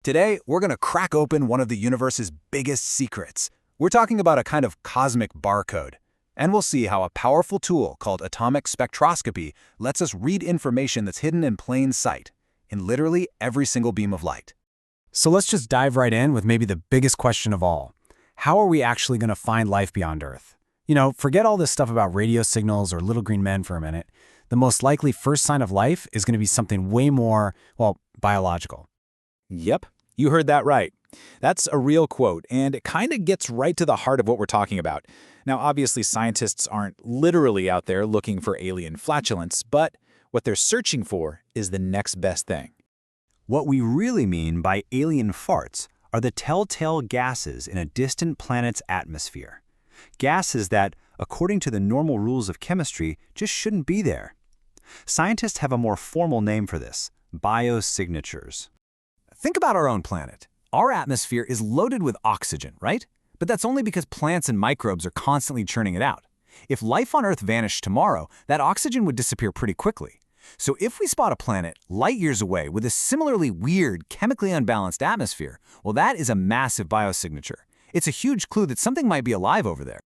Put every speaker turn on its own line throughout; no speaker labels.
Today, we're going to crack open one of the universe's biggest secrets. We're talking about a kind of cosmic barcode. And we'll see how a powerful tool called atomic spectroscopy lets us read information that's hidden in plain sight, in literally every single beam of light.
So let's just dive right in with maybe the biggest question of all. How are we actually going to find life beyond Earth? Forget all this stuff about radio signals or little green men for a minute. The most likely first sign of life is going to be something way more, biological.
Yep, you heard that right. That's a real quote, and it kind of gets right to the heart of what we're talking about. Now, obviously, scientists aren't literally out there looking for alien flatulence, but what they're searching for is the next best thing.
What we really mean by alien farts are the telltale gases in a distant planet's atmosphere. Gases that, according to the normal rules of chemistry, just shouldn't be there. Scientists have a more formal name for this: biosignatures.
Think about our own planet. Our atmosphere is loaded with oxygen, right? But that's only because plants and microbes are constantly churning it out. If life on Earth vanished tomorrow, that oxygen would disappear pretty quickly. So if we spot a planet light years away with a similarly weird, chemically unbalanced atmosphere, well, that is a massive biosignature. It's a huge clue that something might be alive over there.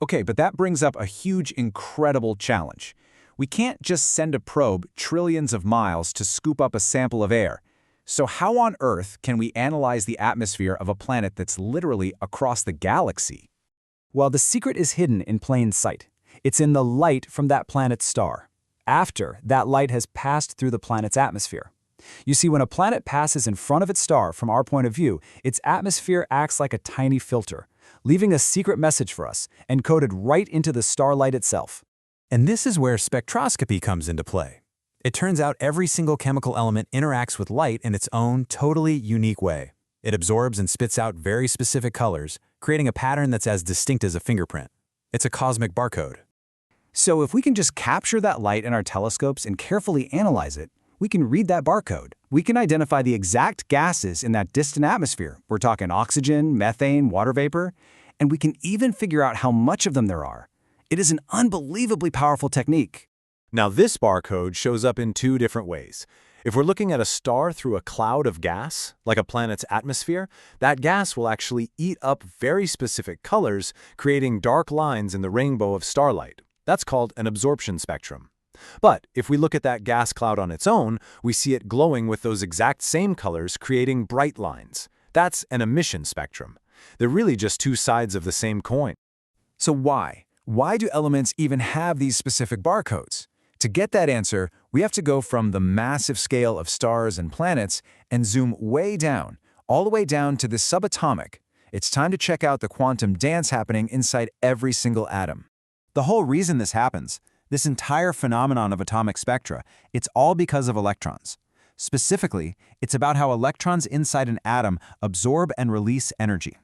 Okay, but that brings up a huge, incredible challenge. We can't just send a probe trillions of miles to scoop up a sample of air. So how on Earth can we analyze the atmosphere of a planet that's literally across the galaxy?
Well, the secret is hidden in plain sight. It's in the light from that planet's star, after that light has passed through the planet's atmosphere. You see, when a planet passes in front of its star from our point of view, its atmosphere acts like a tiny filter, leaving a secret message for us, encoded right into the starlight itself.
And this is where spectroscopy comes into play. It turns out every single chemical element interacts with light in its own totally unique way. It absorbs and spits out very specific colors, creating a pattern that's as distinct as a fingerprint. It's a cosmic barcode.
So if we can just capture that light in our telescopes and carefully analyze it, we can read that barcode. We can identify the exact gases in that distant atmosphere. We're talking oxygen, methane, water vapor, and we can even figure out how much of them there are. It is an unbelievably powerful technique.
Now, this barcode shows up in two different ways. If we're looking at a star through a cloud of gas, like a planet's atmosphere, that gas will actually eat up very specific colors, creating dark lines in the rainbow of starlight. That's called an absorption spectrum. But if we look at that gas cloud on its own, we see it glowing with those exact same colors, creating bright lines. That's an emission spectrum. They're really just two sides of the same coin.
So why? Why do elements even have these specific barcodes? To get that answer, we have to go from the massive scale of stars and planets and zoom way down, all the way down to the subatomic. It's time to check out the quantum dance happening inside every single atom. The whole reason this happens, this entire phenomenon of atomic spectra, it's all because of electrons. Specifically, it's about how electrons inside an atom absorb and release energy.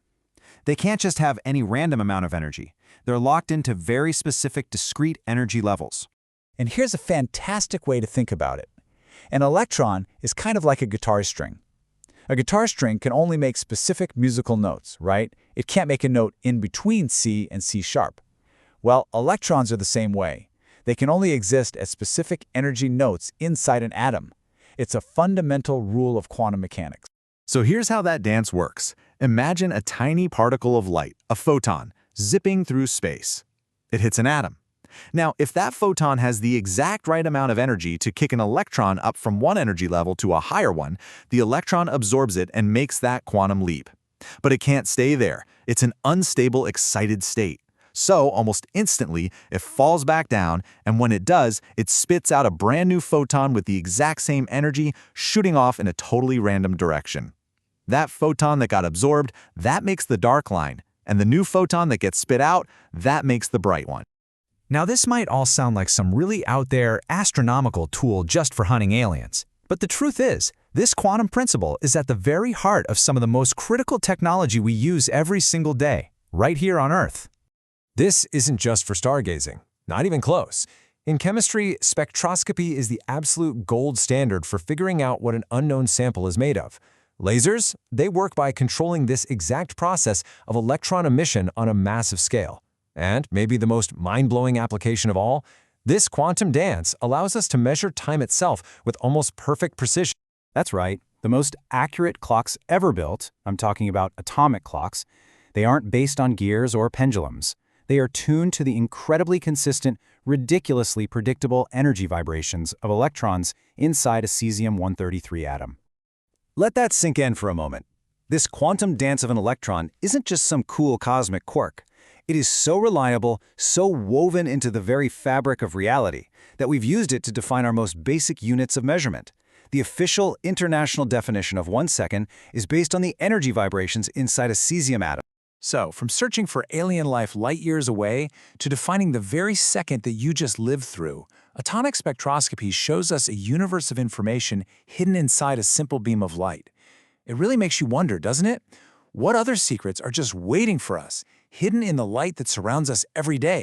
They can't just have any random amount of energy. They're locked into very specific discrete energy levels.
And here's a fantastic way to think about it. An electron is kind of like a guitar string. A guitar string can only make specific musical notes, right? It can't make a note in between C and C sharp. Well, electrons are the same way. They can only exist as specific energy notes inside an atom. It's a fundamental rule of quantum mechanics.
So here's how that dance works. Imagine a tiny particle of light, a photon, zipping through space. It hits an atom. Now, if that photon has the exact right amount of energy to kick an electron up from one energy level to a higher one, the electron absorbs it and makes that quantum leap. But it can't stay there. It's an unstable, excited state. So, almost instantly, it falls back down, and when it does, it spits out a brand new photon with the exact same energy, shooting off in a totally random direction. That photon that got absorbed, that makes the dark line, and the new photon that gets spit out, that makes the bright one.
Now, this might all sound like some really out there, astronomical tool just for hunting aliens. But the truth is, this quantum principle is at the very heart of some of the most critical technology we use every single day, right here on Earth.
This isn't just for stargazing, not even close. In chemistry, spectroscopy is the absolute gold standard for figuring out what an unknown sample is made of. Lasers, they work by controlling this exact process of electron emission on a massive scale. And maybe the most mind-blowing application of all, this quantum dance allows us to measure time itself with almost perfect precision.
That's right.
The most accurate clocks ever built, I'm talking about atomic clocks, they aren't based on gears or pendulums. They are tuned to the incredibly consistent, ridiculously predictable energy vibrations of electrons inside a cesium-133 atom. Let that sink in for a moment. This quantum dance of an electron isn't just some cool cosmic quirk. It is so reliable, so woven into the very fabric of reality, that we've used it to define our most basic units of measurement. The official international definition of 1 second is based on the energy vibrations inside a cesium atom.
So, from searching for alien life light years away to defining the very second that you just lived through, atomic spectroscopy shows us a universe of information hidden inside a simple beam of light. It really makes you wonder, doesn't it? What other secrets are just waiting for us, hidden in the light that surrounds us every day?